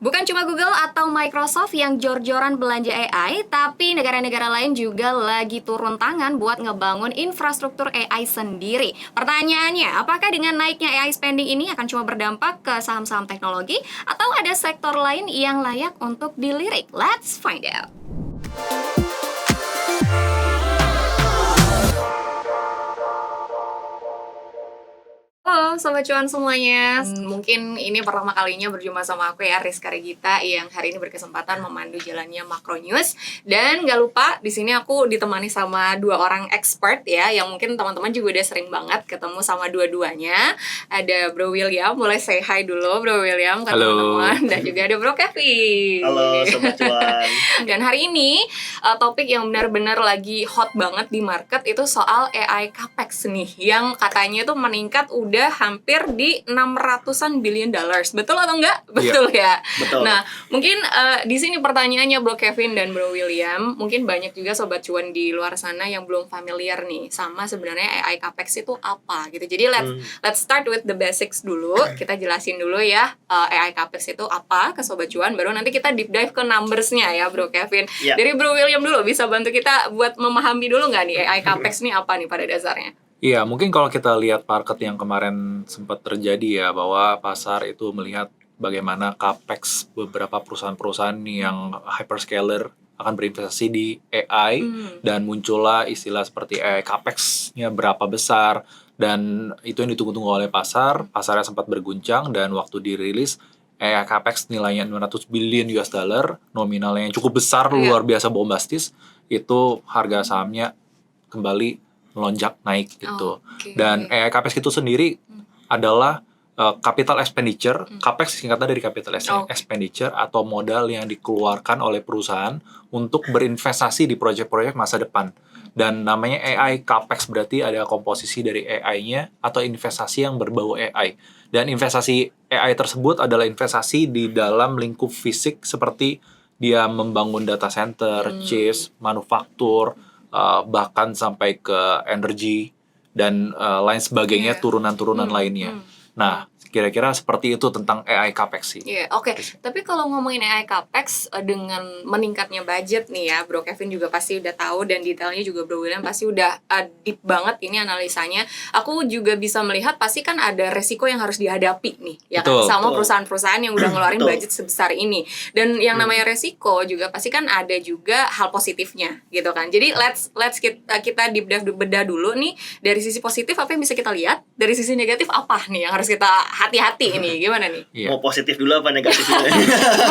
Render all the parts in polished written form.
Bukan cuma Google atau Microsoft yang jor-joran belanja AI, tapi negara-negara lain juga lagi turun tangan buat ngebangun infrastruktur AI sendiri. Pertanyaannya, apakah dengan naiknya AI spending ini akan cuma berdampak ke saham-saham teknologi atau ada sektor lain yang layak untuk dilirik? Let's find out. Halo Sobat Cuan semuanya. Mungkin ini pertama kalinya berjumpa sama aku ya, Rizka Regita, yang hari ini berkesempatan memandu jalannya Makro News. Dan gak lupa, di sini aku ditemani sama dua orang expert ya, yang mungkin teman-teman juga udah sering banget ketemu sama dua-duanya. Ada Bro William, boleh say hi dulu Bro William ke teman-teman. Dan juga ada Bro Kevin. Halo Sobat Cuan. Dan hari ini topik yang benar-benar lagi hot banget di market itu soal AI CapEx nih, yang katanya tuh meningkat udah hampir di 600-an billion dollars. Betul atau enggak? Betul ya. Betul. Nah, mungkin di sini pertanyaannya Bro Kevin dan Bro William, mungkin banyak juga Sobat Cuan di luar sana yang belum familiar nih sama sebenarnya AI CapEx itu apa gitu. Jadi let's start with the basics dulu. Kita jelasin dulu ya AI CapEx itu apa ke Sobat Cuan, baru nanti kita deep dive ke numbers-nya ya Bro Kevin. Yeah. Dari Bro William dulu, bisa bantu kita buat memahami dulu nggak nih AI CapEx nih apa nih pada dasarnya? Iya, mungkin kalau kita lihat market yang kemarin sempat terjadi ya, bahwa pasar itu melihat bagaimana capex beberapa perusahaan-perusahaan yang hyperscaler akan berinvestasi di AI, dan muncullah istilah seperti AI capex-nya berapa besar, dan itu yang ditunggu-tunggu oleh pasar. Pasarnya sempat berguncang, dan waktu dirilis AI capex nilainya 900 billion US dollar, nominalnya yang cukup besar, luar biasa bombastis, itu harga sahamnya kembali melonjak naik gitu. Dan AI CapEx itu sendiri adalah capital expenditure. CapEx singkatnya dari capital expenditure atau modal yang dikeluarkan oleh perusahaan untuk berinvestasi di proyek-proyek masa depan. Dan namanya AI CapEx berarti ada komposisi dari AI-nya atau investasi yang berbau AI. Dan investasi AI tersebut adalah investasi di dalam lingkup fisik seperti dia membangun data center, chips, manufaktur, bahkan sampai ke energi dan lain sebagainya, turunan-turunan lainnya. Nah, kira-kira seperti itu tentang AI CapEx sih. Oke. Tapi kalau ngomongin AI CapEx dengan meningkatnya budget nih ya, Bro Kevin juga pasti udah tahu, dan detailnya juga Bro William pasti udah deep banget ini analisanya. Aku juga bisa melihat pasti kan ada resiko yang harus dihadapi nih, ya kan, sama perusahaan-perusahaan yang udah ngeluarin budget sebesar ini. Dan yang namanya resiko juga pasti kan ada juga hal positifnya gitu kan. Jadi let's kita deep dive bedah dulu nih, dari sisi positif apa yang bisa kita lihat, dari sisi negatif apa nih yang harus kita hati-hati ini, gimana nih? Mau positif dulu apa negatif dulu?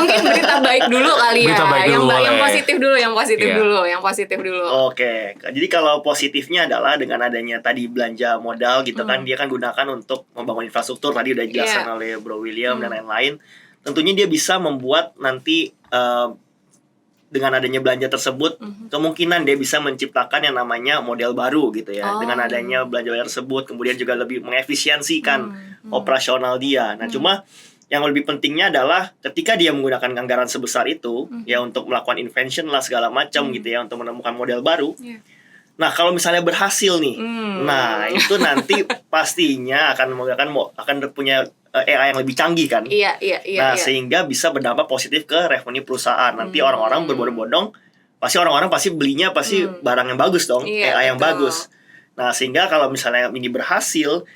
Mungkin berita baik dulu kali ya. Berita baik dulu, yang positif dulu. Oke. Jadi kalau positifnya adalah dengan adanya tadi belanja modal gitu kan, dia kan gunakan untuk membangun infrastruktur, tadi udah dijelaskan oleh Bro William dan lain-lain. Tentunya dia bisa membuat nanti dengan adanya belanja tersebut, kemungkinan dia bisa menciptakan yang namanya model baru gitu ya. Dengan adanya belanja tersebut, kemudian juga lebih mengefisiensikan operasional dia. Nah, cuma yang lebih pentingnya adalah ketika dia menggunakan anggaran sebesar itu ya untuk melakukan invention lah segala macam gitu ya, untuk menemukan model baru. Nah, kalau misalnya berhasil nih, nah itu nanti pastinya akan punya AI yang lebih canggih kan. Nah, sehingga bisa berdampak positif ke revenue perusahaan. Nanti orang-orang berbondong-bondong, orang-orang pasti belinya barang yang bagus dong, AI yang bagus. Nah, sehingga kalau misalnya ini berhasil,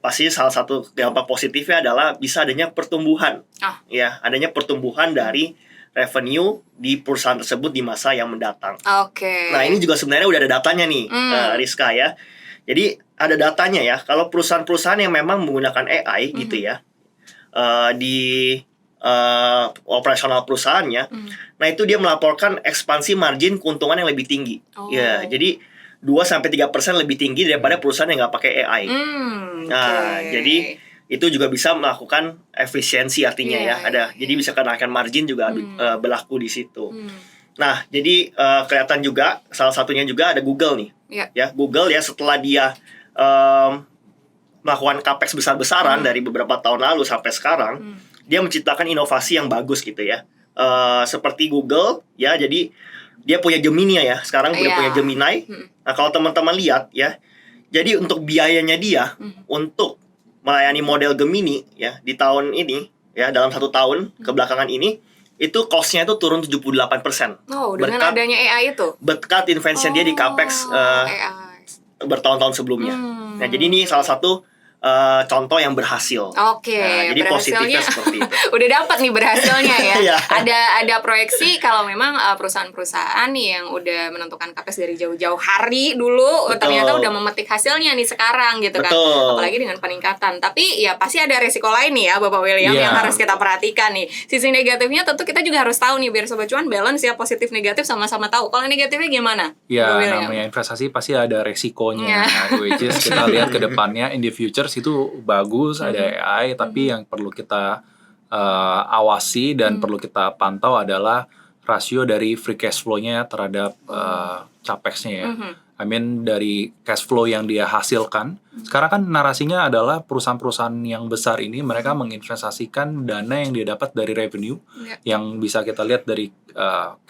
pasti salah satu dampak positifnya adalah bisa adanya pertumbuhan. Ya, adanya pertumbuhan dari revenue di perusahaan tersebut di masa yang mendatang. Nah, ini juga sebenarnya udah ada datanya nih, Rizka ya. Jadi ada datanya ya, kalau perusahaan-perusahaan yang memang menggunakan AI gitu ya, di operasional perusahaannya, nah itu dia melaporkan ekspansi margin keuntungan yang lebih tinggi. Ya, jadi 2-3% lebih tinggi daripada perusahaan yang nggak pakai AI. Nah, jadi itu juga bisa melakukan efisiensi artinya jadi bisa kenaikan margin juga berlaku di situ. Nah, jadi kelihatan juga salah satunya juga ada Google nih. Ya, Google ya setelah dia melakukan capex besar-besaran dari beberapa tahun lalu sampai sekarang, dia menciptakan inovasi yang bagus gitu ya. Seperti Google ya, jadi dia punya Gemini ya. Sekarang dia punya Gemini. Nah, kalau teman-teman lihat ya, jadi untuk biayanya dia untuk melayani model Gemini ya di tahun ini ya dalam 1 tahun kebelakangan ini itu cost-nya itu turun 78%. Oh, dengan adanya AI itu? Berkat invention dia di CapEx AI. bertahun-tahun sebelumnya. Nah, jadi ini salah satu contoh yang berhasil. Oke, Nah, jadi positifnya seperti itu. Udah dapat nih berhasilnya ya. Iya. Ada proyeksi kalau memang perusahaan-perusahaan nih yang udah menentukan CapEx dari jauh-jauh hari dulu, Betul. ternyata udah memetik hasilnya nih sekarang gitu kan. Betul. Apalagi dengan peningkatan. Tapi ya pasti ada resiko lain nih ya Bapak William Iya. yang harus kita perhatikan nih. Sisi negatifnya tentu kita juga harus tahu nih biar Sobat Cuan balance ya, positif negatif sama-sama tahu. Kalau negatifnya gimana? Ya, Bapak William? namanya investasi pasti ada resikonya. Ya. Which is kita lihat ke depannya in the future itu bagus ada AI, tapi yang perlu kita awasi dan perlu kita pantau adalah rasio dari free cash flow-nya terhadap capex-nya ya. I mean dari cash flow yang dia hasilkan. Sekarang kan narasinya adalah perusahaan-perusahaan yang besar ini mereka menginvestasikan dana yang dia dapat dari revenue yang bisa kita lihat dari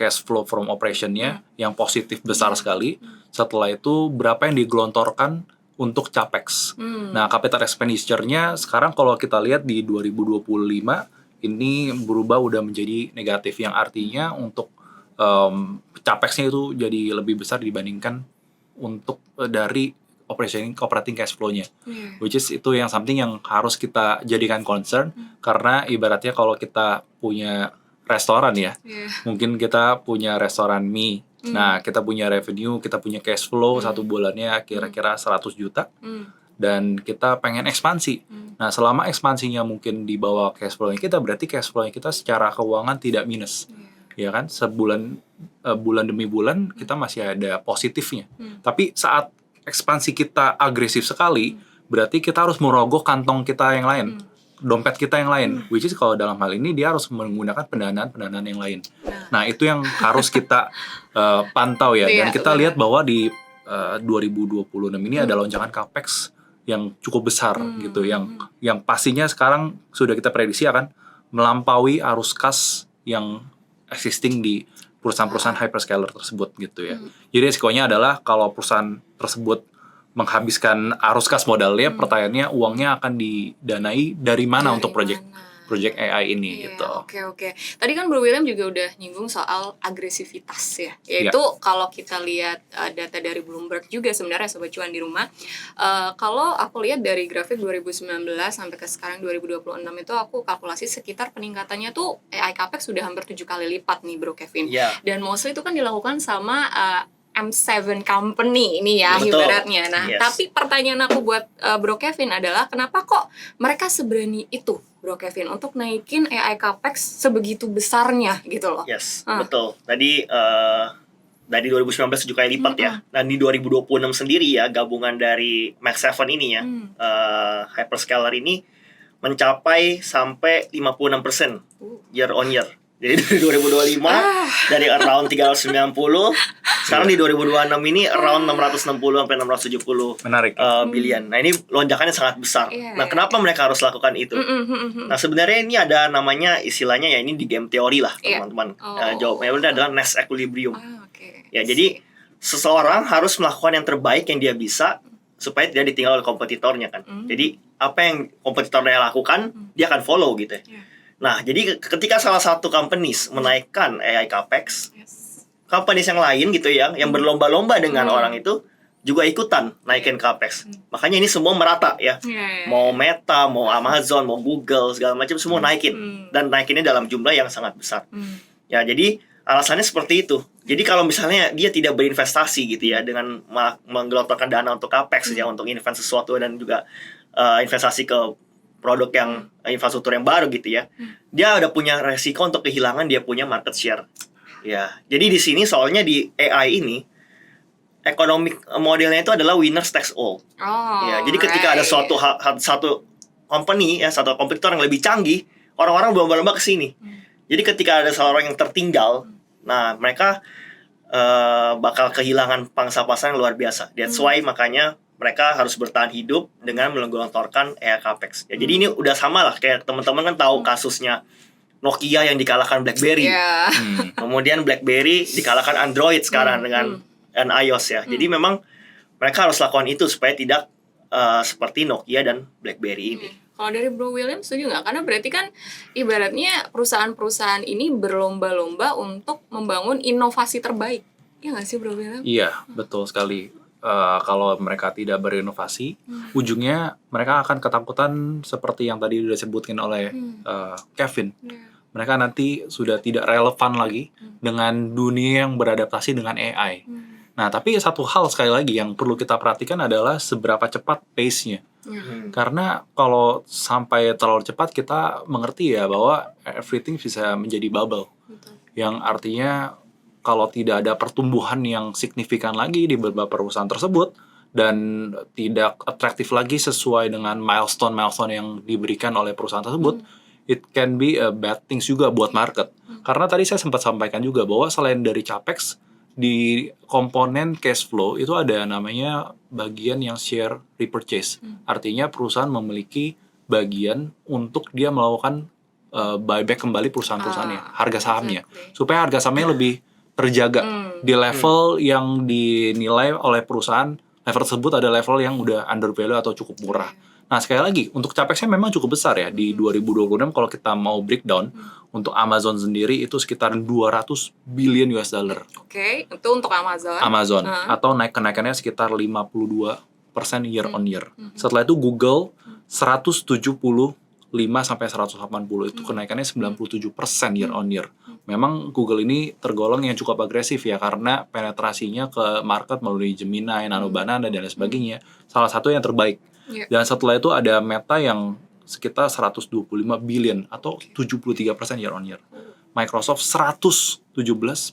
cash flow from operation-nya yang positif besar sekali. Setelah itu berapa yang digelontorkan untuk capex. Nah, capital expenditure-nya sekarang kalau kita lihat di 2025 ini berubah udah menjadi negatif yang artinya untuk capex-nya itu jadi lebih besar dibandingkan untuk dari operating cash flow-nya. Which is itu yang something yang harus kita jadikan concern karena ibaratnya kalau kita punya restoran ya. Mungkin kita punya restoran mie. Nah, kita punya revenue, kita punya cash flow 1 bulannya kira-kira 100 juta. Dan kita pengen ekspansi. Nah, selama ekspansinya mungkin di bawah cash flow-nya kita, berarti cash flow-nya kita secara keuangan tidak minus. Ya kan? Bulan demi bulan kita masih ada positifnya. Tapi saat ekspansi kita agresif sekali, berarti kita harus merogoh kantong kita yang lain. Dompet kita yang lain, which is kalau dalam hal ini dia harus menggunakan pendanaan yang lain. Nah, itu yang harus kita pantau ya. Dan kita lihat bahwa di 2026 ini ada lonjakan capex yang cukup besar gitu, yang pastinya sekarang sudah kita prediksi akan melampaui arus kas yang existing di perusahaan-perusahaan hyperscaler tersebut gitu ya. Jadi risikonya adalah kalau perusahaan tersebut menghabiskan arus kas modalnya, pertanyaannya uangnya akan didanai dari mana untuk project AI ini gitu. Oke. Tadi kan Bro William juga udah nyinggung soal agresivitas ya. Yaitu kalau kita lihat data dari Bloomberg juga sebenarnya Sobat Cuan di rumah. Kalau aku lihat dari grafik 2019 sampai ke sekarang 2026 itu aku kalkulasi sekitar peningkatannya tuh AI Capex sudah hampir 7 kali lipat nih Bro Kevin. Dan mostly itu kan dilakukan sama M7 company ini ya. Betul. Ibaratnya. Nah, tapi pertanyaan aku buat Bro Kevin adalah kenapa kok mereka seberani itu Bro Kevin untuk naikin AI Capex sebegitu besarnya gitu loh. Betul. Tadi dari 2019 7 kali lipat ya. Dan di 2026 sendiri ya gabungan dari Max 7 ini ya, hyperscaler ini mencapai sampai 56% year on year. Jadi dari 2025 dari around 390 sekarang di 2026 ini around 660 sampai 670 billion. Nah, ini lonjakannya sangat besar. Nah, kenapa mereka harus lakukan itu? Nah, sebenarnya ini ada namanya istilahnya ya, ini di game teori lah, teman-teman. Jawabannya adalah Nash equilibrium. Ya, jadi seseorang harus melakukan yang terbaik yang dia bisa supaya tidak ditinggal oleh kompetitornya kan. Jadi apa yang kompetitornya lakukan, dia akan follow gitu ya. Nah, jadi ketika salah satu companies menaikkan AI Capex, companies yang lain gitu ya, yang berlomba-lomba dengan orang itu juga ikutan naikin Capex. Makanya ini semua merata ya. Mau Meta, mau Amazon, mau Google, segala macam semua naikin. Dan naikinnya dalam jumlah yang sangat besar. Ya, jadi alasannya seperti itu. Jadi kalau misalnya dia tidak berinvestasi gitu ya, dengan menggelontorkan dana untuk Capex ya, untuk invest sesuatu dan juga investasi ke produk yang infrastruktur yang baru gitu ya, dia udah punya resiko untuk kehilangan dia punya market share. Ya, jadi di sini soalnya di AI ini economic modelnya itu adalah winners takes all. Ya, jadi ketika ada satu company ya, satu kompetitor yang lebih canggih, orang-orang berlomba-lomba ke sini. Jadi ketika ada seorang yang tertinggal, nah mereka bakal kehilangan pangsa pasar yang luar biasa. That's why makanya mereka harus bertahan hidup dengan menggelontorkan AI Capex. Ya, jadi ini udah sama lah kayak teman-teman kan tahu kasusnya Nokia yang dikalahkan BlackBerry. Kemudian BlackBerry dikalahkan Android sekarang dengan iOS ya. Jadi memang mereka harus lakukan itu supaya tidak seperti Nokia dan BlackBerry ini. Kalau dari Bro William setuju nggak? Karena berarti kan ibaratnya perusahaan-perusahaan ini berlomba-lomba untuk membangun inovasi terbaik. Iya nggak sih Bro William? Iya, betul sekali. Kalau mereka tidak berinovasi, ujungnya mereka akan ketakutan seperti yang tadi sudah disebutkan oleh Kevin. Yeah. Mereka nanti sudah tidak relevan lagi dengan dunia yang beradaptasi dengan AI. Nah, tapi satu hal sekali lagi yang perlu kita perhatikan adalah seberapa cepat pace-nya. Karena kalau sampai terlalu cepat kita mengerti ya bahwa everything bisa menjadi bubble. Betul. Yang artinya kalau tidak ada pertumbuhan yang signifikan lagi di beberapa perusahaan tersebut dan tidak atraktif lagi sesuai dengan milestone yang diberikan oleh perusahaan tersebut, it can be a bad things juga buat market. Karena tadi saya sempat sampaikan juga bahwa selain dari capex, di komponen cash flow itu ada namanya bagian yang share repurchase. Artinya perusahaan memiliki bagian untuk dia melakukan buyback kembali perusahaan-perusahaannya, harga sahamnya, supaya harga sahamnya lebih terjaga di level yang dinilai oleh perusahaan. Level tersebut ada level yang udah under value atau cukup murah. Nah, sekali lagi, untuk capexnya memang cukup besar ya. Di 2026 kalau kita mau breakdown, untuk Amazon sendiri itu sekitar 200 billion US dollar. Oke, itu untuk Amazon. Atau kenaikannya sekitar 52% year on year. Setelah itu Google 175 sampai 180, itu kenaikannya 97% year on year. Memang Google ini tergolong yang cukup agresif ya, karena penetrasinya ke market melalui Gemini, Nano Banana, dan lain sebagainya. Salah satu yang terbaik. Dan setelah itu ada Meta yang sekitar 125 billion atau 73% year on year. Microsoft 117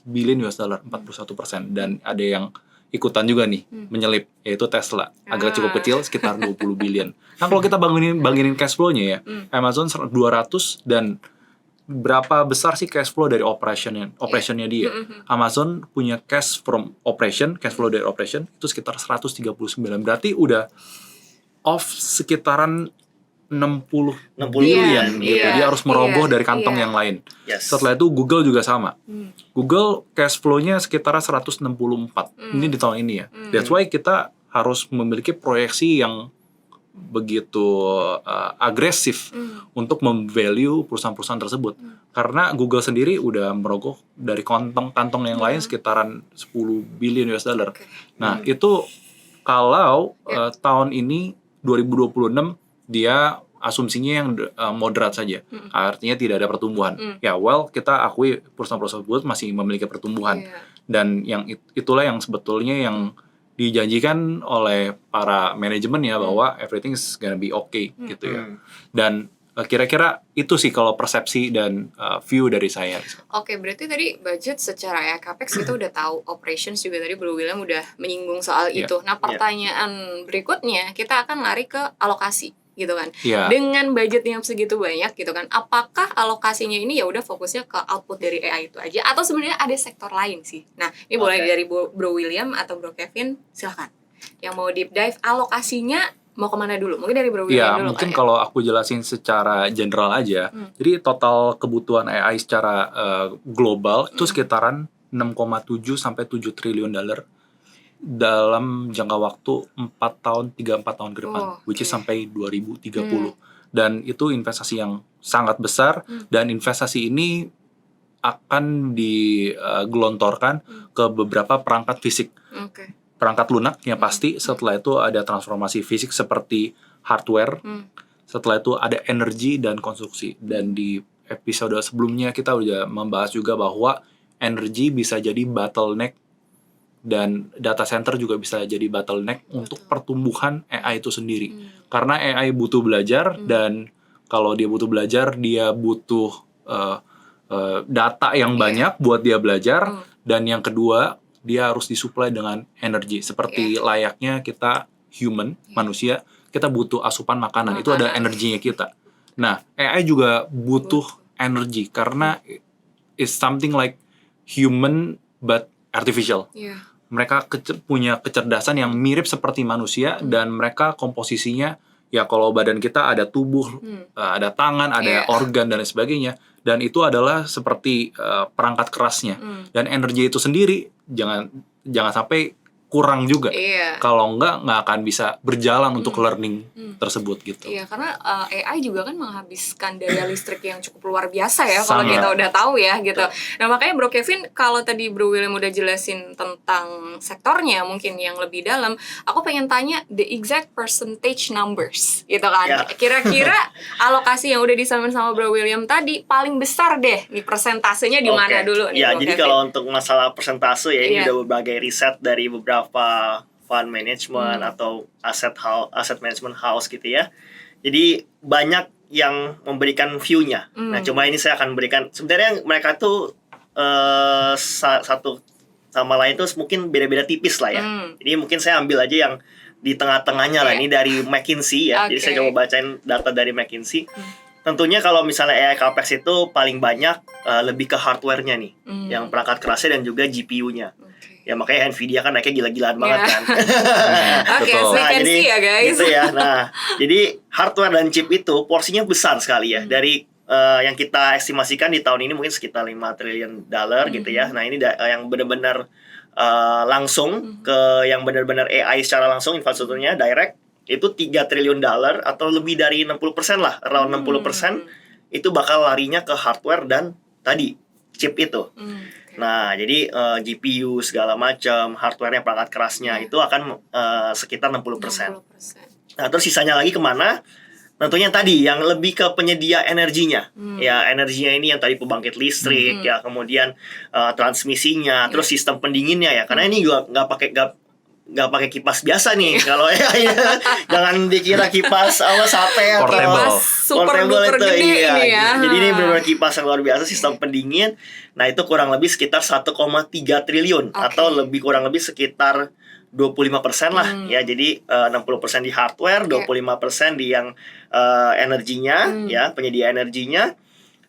billion US dollar, 41%. Dan ada yang ikutan juga nih menyelip, yaitu Tesla, agak cukup kecil sekitar 20 billion. Nah, kalau kita banginin cash flow-nya ya, Amazon 200, dan berapa besar sih cash flow dari operationnya dia? Amazon punya cash flow dari operation itu sekitar 139, berarti udah off sekitaran 60 billion gitu. Dia harus merogoh dari kantong yang lain. Setelah itu Google juga sama. Google cash flow-nya sekitar 164. Ini di tahun ini ya. That's why kita harus memiliki proyeksi yang begitu agresif untuk memvalue perusahaan-perusahaan tersebut. Karena Google sendiri udah merogoh dari kantong yang lain sekitaran 10 billion US dollar. Nah, itu kalau tahun ini 2026 dia asumsinya yang moderat saja, artinya tidak ada pertumbuhan. Ya, kita akui perusahaan-perusahaan tersebut masih memiliki pertumbuhan, dan yang itulah yang sebetulnya yang dijanjikan oleh para manajemen ya, bahwa everything is gonna be okay gitu ya. Dan kira-kira itu sih kalau persepsi dan view dari saya. Oke, berarti tadi budget secara ya capex kita udah tahu, operations juga tadi Bro William udah menyinggung soal itu. Nah, pertanyaan berikutnya kita akan lari ke alokasi gitu kan. Dengan budget yang segitu banyak gitu kan, apakah alokasinya ini ya udah fokusnya ke output dari AI itu aja, atau sebenarnya ada sektor lain sih? Nah, ini boleh dari Bro William atau Bro Kevin, silahkan. Yang mau deep dive alokasinya mau kemana dulu? Mungkin dari Bro William dulu. Mungkin kalau aku jelasin secara general aja. Jadi total kebutuhan AI secara global itu sekitaran 6,7 sampai 7 triliun dolar dalam jangka waktu 3-4 tahun ke depan, which is sampai 2030. Dan itu investasi yang sangat besar, dan investasi ini akan digelontorkan ke beberapa perangkat fisik. Perangkat lunak yang pasti, setelah itu ada transformasi fisik seperti hardware, setelah itu ada energi dan konstruksi. Dan di episode sebelumnya kita udah membahas juga bahwa energi bisa jadi bottleneck, dan data center juga bisa jadi bottleneck untuk pertumbuhan AI itu sendiri. Karena AI butuh belajar, dan kalau dia butuh belajar, dia butuh data yang banyak buat dia belajar, dan yang kedua, dia harus disuplai dengan energi. Seperti layaknya kita manusia, kita butuh asupan makanan, itu ada energinya kita. Nah, AI juga butuh energi, karena it's something like human but artificial. Mereka punya kecerdasan yang mirip seperti manusia, dan mereka komposisinya, ya kalau badan kita ada tubuh, ada tangan, ada organ, dan lain sebagainya. Dan itu adalah seperti perangkat kerasnya. Dan energi itu sendiri, jangan sampai kurang juga. Iya. Kalau nggak akan bisa berjalan untuk learning tersebut gitu. Iya, karena AI juga kan menghabiskan daya listrik yang cukup luar biasa ya kalau Sangat. kita udah tahu ya gitu. Nah makanya Bro Kevin, kalau tadi Bro William udah jelasin tentang sektornya mungkin yang lebih dalam, aku pengen tanya the exact percentage numbers gitu kan. Ya. Kira-kira alokasi yang udah disampaikan sama Bro William tadi paling besar deh nih, persentasenya di mana Oke. dulu nih Ya, Bro jadi Kevin? kalau untuk masalah persentase ya ini Iya. udah berbagai riset dari beberapa fund management atau asset management house gitu ya. Jadi banyak yang memberikan view-nya. Nah, cuma ini saya akan berikan, sebenarnya mereka tuh satu sama lain tuh mungkin beda-beda tipis lah ya. Jadi mungkin saya ambil aja yang di tengah-tengahnya lah. Iya. Ini dari McKinsey ya. Jadi Oke. saya coba bacain data dari McKinsey. Tentunya kalau misalnya AI CAPEX itu paling banyak lebih ke hardware-nya nih, yang perangkat kerasnya dan juga GPU-nya. Ya makanya Nvidia kan naiknya gila-gilaan banget kan. Oke, Betul. we can see ya guys. Gitu ya. Nah, jadi hardware dan chip itu porsinya besar sekali ya. Dari yang kita estimasikan di tahun ini mungkin sekitar $5 triliun gitu ya. Nah, ini yang benar-benar langsung ke yang benar-benar AI secara langsung infrastrukturnya direct itu $3 triliun atau lebih dari 60% lah, around 60% itu bakal larinya ke hardware dan tadi chip itu. Nah, jadi GPU segala macam, hardware-nya, perangkat kerasnya itu akan sekitar 60%. 60%. Nah, terus sisanya lagi kemana? Tentunya tadi yang lebih ke penyedia energinya. Ya, energinya ini yang tadi pembangkit listrik, ya, kemudian transmisinya, terus sistem pendinginnya ya. Karena ini juga nggak pakai kipas biasa nih. Kalau AI jangan dikira kipas sate atau Portable. Super duper gede iya. ini ya. Jadi ini benar-benar kipas yang luar biasa, sistem pendingin. Nah, itu kurang lebih sekitar 1,3 triliun atau kurang lebih sekitar 25% lah ya. Jadi 60% di hardware, 25% di yang energinya ya, penyedia energinya.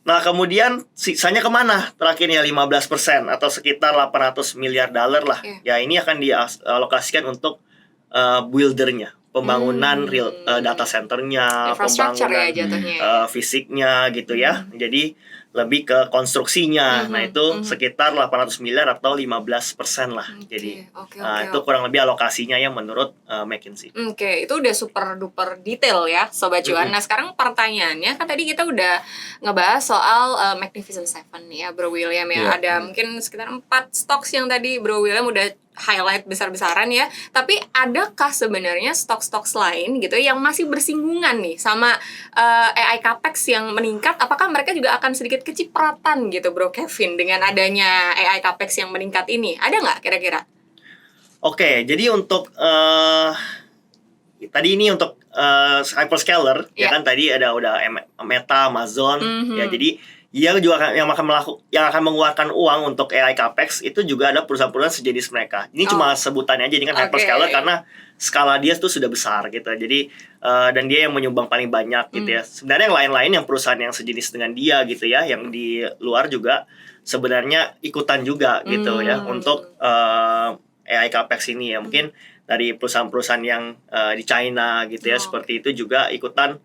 Nah, kemudian sisanya kemana? Terakhirnya 15% atau sekitar $800 miliar lah. Ya, ini akan dialokasikan untuk buildernya, pembangunan real data centernya, pembangunan ya jatuhnya. fisiknya gitu ya. Jadi lebih ke konstruksinya. Nah, itu sekitar 800 miliar atau 15% lah. Jadi itu kurang lebih alokasinya yang menurut McKinsey. Oke, itu udah super duper detail ya Sobat Cuan. Nah, sekarang pertanyaannya kan tadi kita udah ngebahas soal Magnificent Seven ya Bro William ya. Ada mungkin sekitar 4 stocks yang tadi Bro William udah highlight besar-besaran ya. Tapi adakah sebenarnya stok-stok lain gitu yang masih bersinggungan nih sama AI CAPEX yang meningkat? Apakah mereka juga akan sedikit kecipratan gitu Bro Kevin dengan adanya AI CAPEX yang meningkat ini? Ada nggak kira-kira? Oke, jadi untuk tadi ini untuk hyperscaler ya kan, tadi ada udah Meta, Amazon ya. Jadi yang juga yang akan mengeluarkan uang untuk AI CAPEX itu juga ada perusahaan-perusahaan sejenis mereka. Ini cuma sebutannya aja, ini kan hyperscaler karena skala dia tuh sudah besar gitu. Jadi dan dia yang menyumbang paling banyak gitu ya. Sebenarnya yang lain-lain yang perusahaan yang sejenis dengan dia gitu ya, yang di luar juga sebenarnya ikutan juga gitu ya untuk AI CAPEX ini ya. Mungkin dari perusahaan-perusahaan yang di China gitu ya, seperti itu juga ikutan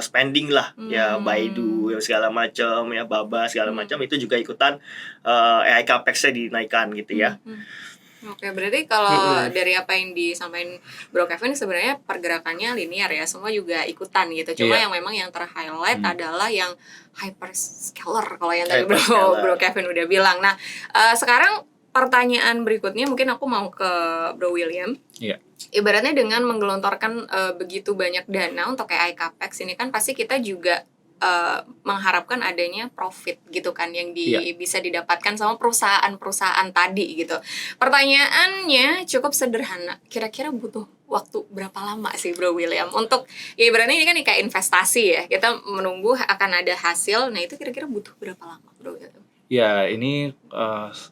spending lah ya, Baidu segala macam ya, Baba segala macam itu juga ikutan AI CAPEX-nya dinaikkan gitu ya. Oke, berarti kalau dari apa yang disampaikan Bro Kevin sebenarnya pergerakannya linear ya, semua juga ikutan gitu. Cuma yang memang yang ter-highlight adalah yang hyperscaler kalau yang tadi Bro Kevin udah bilang. Nah, sekarang pertanyaan berikutnya mungkin aku mau ke Bro William. Ibaratnya dengan menggelontorkan begitu banyak dana untuk AI CAPEX ini kan pasti kita juga mengharapkan adanya profit gitu kan yang bisa didapatkan sama perusahaan-perusahaan tadi gitu. Pertanyaannya cukup sederhana. Kira-kira butuh waktu berapa lama sih Bro William untuk ya ibaratnya ini kan kayak investasi ya. Kita menunggu akan ada hasil. Nah, itu kira-kira butuh berapa lama Bro William? Ya, ini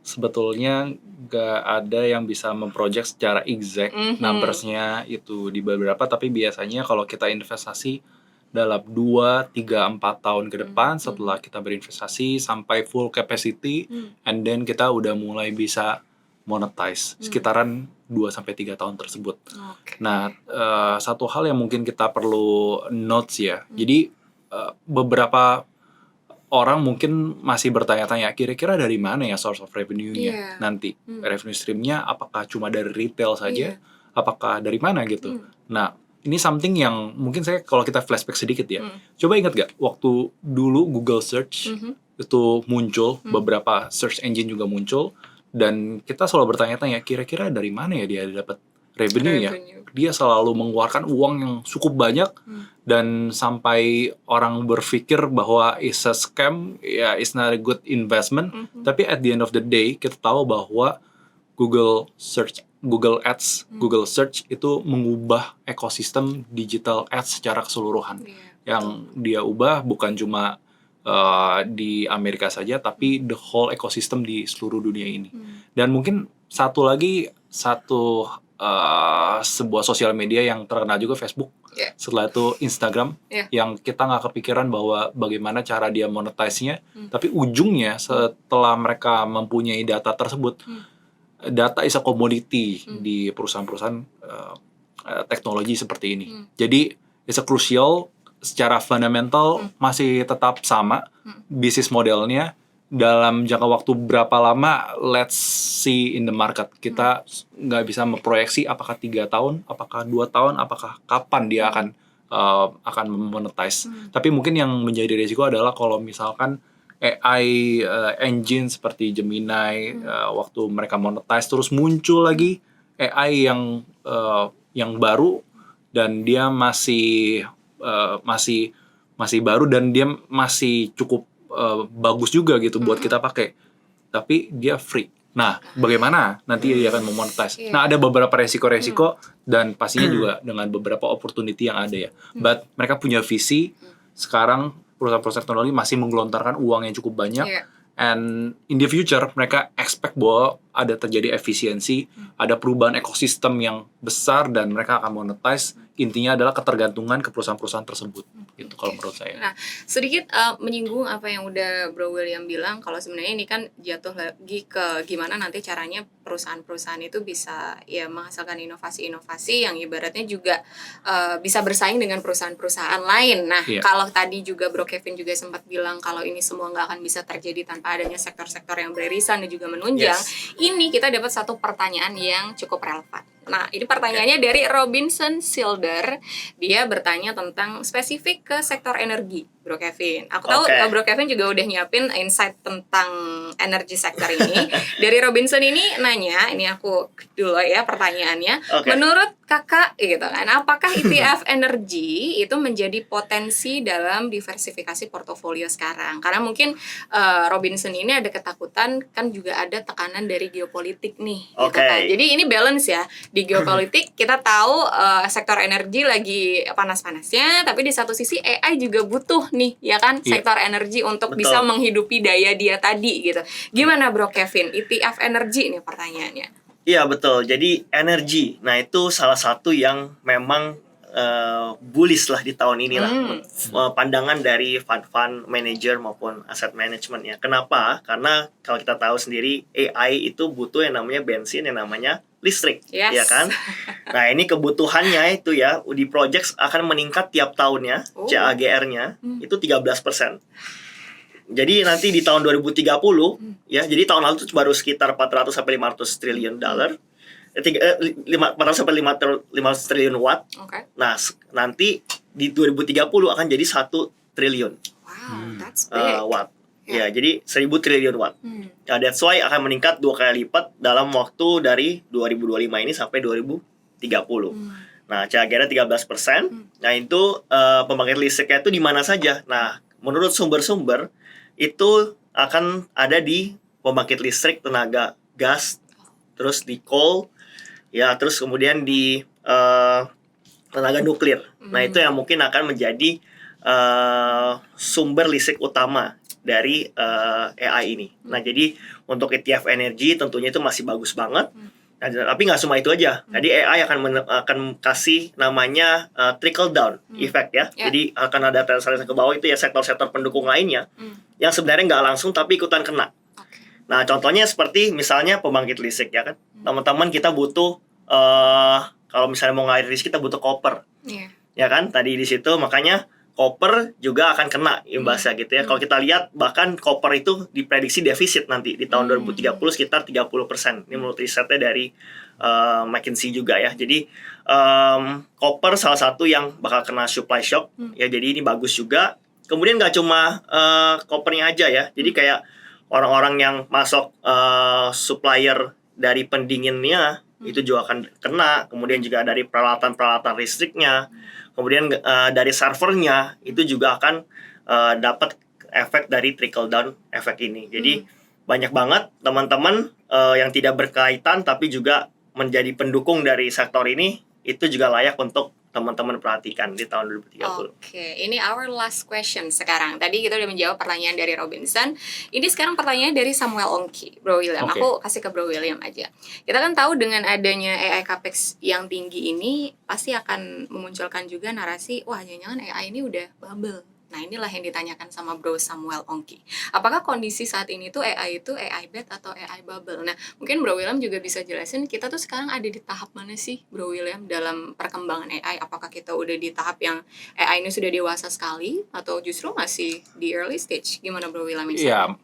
sebetulnya gak ada yang bisa memproject secara exact numbers-nya itu di beberapa, tapi biasanya kalau kita investasi dalam 2, 3, 4 tahun ke depan setelah kita berinvestasi sampai full capacity and then kita udah mulai bisa monetize sekitaran 2-3 tahun tersebut. Nah, satu hal yang mungkin kita perlu notes ya. Jadi beberapa orang mungkin masih bertanya-tanya kira-kira dari mana ya source of revenue-nya nanti. Revenue stream-nya apakah cuma dari retail saja? Apakah dari mana gitu? Nah, ini something yang mungkin saya kalau kita flashback sedikit ya. Coba ingat gak waktu dulu Google Search itu muncul, beberapa search engine juga muncul, dan kita selalu bertanya-tanya kira-kira dari mana ya dia dapat revenue ya. Dia selalu mengeluarkan uang yang cukup banyak dan sampai orang berpikir bahwa is a scam, ya it's not a good investment. Tapi at the end of the day kita tahu bahwa Google Search, Google Ads, Google Search itu mengubah ekosistem digital ads secara keseluruhan. Yang dia ubah bukan cuma di Amerika saja, tapi the whole ekosistem di seluruh dunia ini. Dan mungkin sebuah sosial media yang terkenal juga Facebook. Setelah itu Instagram, yang kita nggak kepikiran bahwa bagaimana cara dia monetize-nya. Tapi ujungnya setelah mereka mempunyai data tersebut, data is a commodity di perusahaan-perusahaan teknologi seperti ini. Jadi it's a crucial, secara fundamental masih tetap sama bisnis modelnya. Dalam jangka waktu berapa lama, let's see in the market. Kita nggak bisa memproyeksi apakah 3 tahun, apakah 2 tahun, apakah kapan dia akan monetize. Tapi mungkin yang menjadi risiko adalah kalau misalkan AI engine seperti Gemini waktu mereka monetize terus muncul lagi AI yang baru dan dia masih baru dan dia masih cukup bagus juga gitu buat kita pakai, tapi dia free. Nah, bagaimana nanti dia akan memonetize? Nah, ada beberapa resiko-resiko dan pastinya juga dengan beberapa opportunity yang ada ya. But mereka punya visi. Sekarang perusahaan-perusahaan teknologi masih menggelontarkan uang yang cukup banyak. And in the future mereka expect bahwa ada terjadi efisiensi, ada perubahan ekosistem yang besar dan mereka akan monetize. Intinya adalah ketergantungan ke perusahaan-perusahaan tersebut. Itu kalau menurut saya. Nah, sedikit menyinggung apa yang udah Bro William bilang, kalau sebenarnya ini kan jatuh lagi ke gimana nanti caranya perusahaan-perusahaan itu bisa ya menghasilkan inovasi-inovasi yang ibaratnya juga bisa bersaing dengan perusahaan-perusahaan lain. Nah, kalau tadi juga Bro Kevin juga sempat bilang kalau ini semua nggak akan bisa terjadi tanpa adanya sektor-sektor yang beririsan dan juga menunjang. Ini kita dapat satu pertanyaan yang cukup relevan. Nah, ini pertanyaannya dari Robinson Silder. Dia bertanya tentang spesifik ke sektor energi, Bro Kevin. Aku tahu Bro Kevin juga udah nyiapin insight tentang energi sektor ini. Dari Robinson ini nanya, ini aku dulu ya pertanyaannya. Menurut Kakak gitu kan, apakah ETF energi itu menjadi potensi dalam diversifikasi portofolio sekarang? Karena mungkin Robinson ini ada ketakutan kan juga ada tekanan dari geopolitik nih gitu kan. Jadi ini balance ya. Di geopolitik kita tahu sektor energi lagi panas-panasnya, tapi di satu sisi AI juga butuh nih ya kan sektor energi untuk bisa menghidupi daya dia tadi gitu. Gimana Bro Kevin? ETF energi nih pertanyaannya. Iya betul. Jadi energi, nah itu salah satu yang memang bullish lah di tahun ini lah. Pandangan dari fund manager maupun asset management ya. Kenapa? Karena kalau kita tahu sendiri AI itu butuh yang namanya bensin, yang namanya listrik, ya kan? Nah ini kebutuhannya itu ya di project akan meningkat tiap tahunnya, CAGR-nya itu 13%. Jadi nanti di tahun 2030 ya, jadi tahun lalu itu baru sekitar 400 sampai 500 triliun dolar. 400 sampai 500 triliun watt. Nah, nanti di 2030 akan jadi 1 triliun. Wow, that's big. Watt. Ya, jadi 1000 triliun watt. Nah, that's why akan meningkat 2 kali lipat dalam waktu dari 2025 ini sampai 2030. Nah, CAGR-nya 13%. Nah, itu pembangkit listriknya itu di mana saja? Nah, menurut sumber-sumber itu akan ada di pembangkit listrik tenaga gas, terus di coal, ya, terus kemudian di tenaga nuklir. Nah, itu yang mungkin akan menjadi sumber listrik utama dari AI ini. Nah, jadi untuk ETF energi tentunya itu masih bagus banget. Nah, tapi nggak cuma itu aja. Jadi AI akan kasih namanya trickle down effect ya. Jadi akan ada transferasi ke bawah itu ya sektor-sektor pendukung lainnya yang sebenarnya nggak langsung tapi ikutan kena. Nah, contohnya seperti misalnya pembangkit listrik ya kan. Teman-teman kita butuh kalau misalnya mau ngalir listrik kita butuh koper. Ya kan? Tadi di situ makanya copper juga akan kena imbasnya gitu ya. Kalau kita lihat bahkan copper itu diprediksi defisit nanti di tahun 2030 sekitar 30%. Ini menurut risetnya dari McKinsey juga ya. Jadi copper salah satu yang bakal kena supply shock ya. Jadi ini bagus juga. Kemudian nggak cuma coppernya aja ya. Jadi kayak orang-orang yang masuk supplier dari pendinginnya itu juga akan kena. Kemudian juga dari peralatan-peralatan listriknya. Kemudian dari servernya itu juga akan dapat efek dari trickle down efek ini. Jadi banyak banget teman-teman yang tidak berkaitan tapi juga menjadi pendukung dari sektor ini, itu juga layak untuk teman-teman perhatikan di tahun 2030. Oke, ini our last question sekarang. Tadi kita udah menjawab pertanyaan dari Robinson. Ini sekarang pertanyaan dari Samuel Ongki, Bro William. Oke. Aku kasih ke Bro William aja. Kita kan tahu dengan adanya AI capex yang tinggi ini pasti akan memunculkan juga narasi, wah jangan-jangan AI ini udah bubble. Nah inilah yang ditanyakan sama Bro Samuel Ongki. Apakah kondisi saat ini tuh AI itu AI bad atau AI bubble? Nah mungkin Bro William juga bisa jelasin kita tuh sekarang ada di tahap mana sih Bro William dalam perkembangan AI? Apakah kita udah di tahap yang AI ini sudah dewasa sekali atau justru masih di early stage? Gimana Bro William? Iya,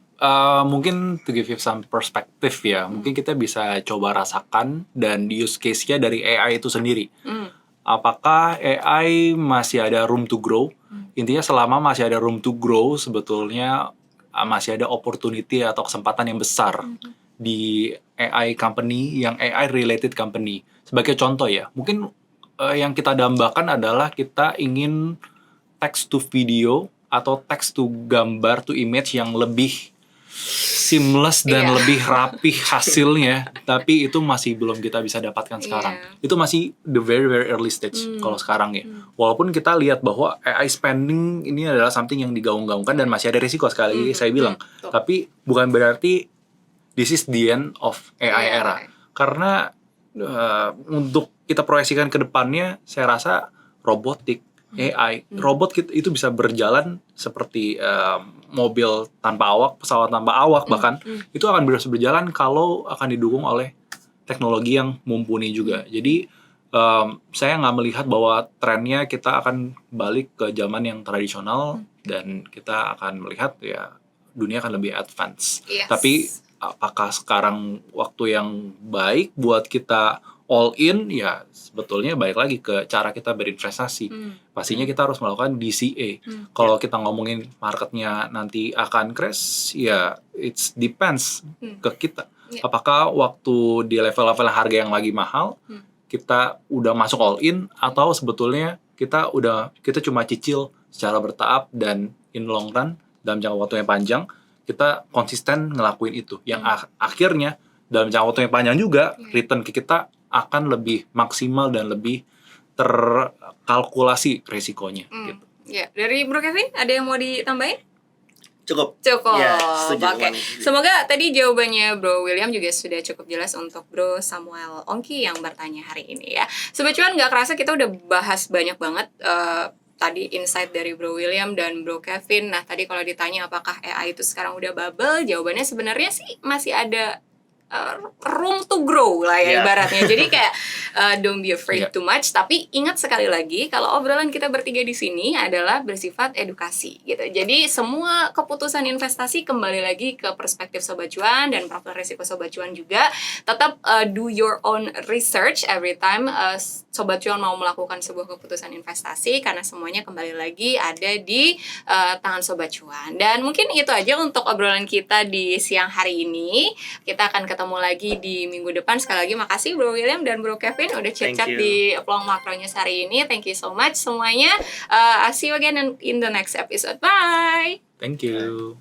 mungkin to give you some perspective ya, mungkin kita bisa coba rasakan dan use case-nya dari AI itu sendiri. Apakah AI masih ada room to grow? Intinya selama masih ada room to grow, sebetulnya masih ada opportunity atau kesempatan yang besar di AI company, yang AI related company. Sebagai contoh ya, mungkin yang kita dambakan adalah kita ingin text to video atau text to gambar to image yang lebih seamless dan lebih rapih hasilnya, tapi itu masih belum kita bisa dapatkan sekarang. Itu masih the very very early stage kalau sekarang ya. Walaupun kita lihat bahwa AI spending ini adalah something yang digaung-gaungkan dan masih ada risiko sekali lagi saya bilang. Tapi bukan berarti this is the end of AI era. Karena untuk kita proyeksikan ke depannya, saya rasa robotik, AI, robot itu bisa berjalan seperti mobil tanpa awak, pesawat tanpa awak bahkan, itu akan bisa berjalan kalau akan didukung oleh teknologi yang mumpuni juga. Jadi saya nggak melihat bahwa trennya kita akan balik ke zaman yang tradisional dan kita akan melihat ya dunia akan lebih advance. Tapi apakah sekarang waktu yang baik buat kita all in? Ya sebetulnya balik lagi ke cara kita berinvestasi. Pastinya kita harus melakukan DCA. Kalau kita ngomongin marketnya nanti akan crash, ya it depends ke kita. Apakah waktu di level-level harga yang lagi mahal kita udah masuk all in, atau sebetulnya kita cuma cicil secara bertahap dan in long run dalam jangka waktu yang panjang kita konsisten ngelakuin itu. Yang akhirnya dalam jangka waktu yang panjang juga return ke kita akan lebih maksimal dan lebih terkalkulasi resikonya gitu. Ya, dari Bro Kevin ada yang mau ditambahin? Cukup. Ya, setuju. Oke. Semoga tadi jawabannya Bro William juga sudah cukup jelas untuk Bro Samuel Ongki yang bertanya hari ini ya. Sobat Cuan, nggak kerasa kita udah bahas banyak banget tadi insight dari Bro William dan Bro Kevin. Nah tadi kalau ditanya apakah AI itu sekarang udah bubble, jawabannya sebenarnya sih masih ada room to grow lah ya ibaratnya. Jadi kayak don't be afraid too much. Tapi ingat sekali lagi kalau obrolan kita bertiga di sini adalah bersifat edukasi gitu. Jadi semua keputusan investasi kembali lagi ke perspektif Sobat Cuan dan profil risiko Sobat Cuan juga. Tetap do your own research every time Sobat Cuan mau melakukan sebuah keputusan investasi, karena semuanya kembali lagi ada di tangan Sobat Cuan. Dan mungkin itu aja untuk obrolan kita di siang hari ini. Kita akan ketemu lagi di minggu depan. Sekali lagi makasih Bro William dan Bro Kevin udah chat-chat di Peluang Makronya hari ini. Thank you so much semuanya. I'll see you again in the next episode. Bye. Thank you.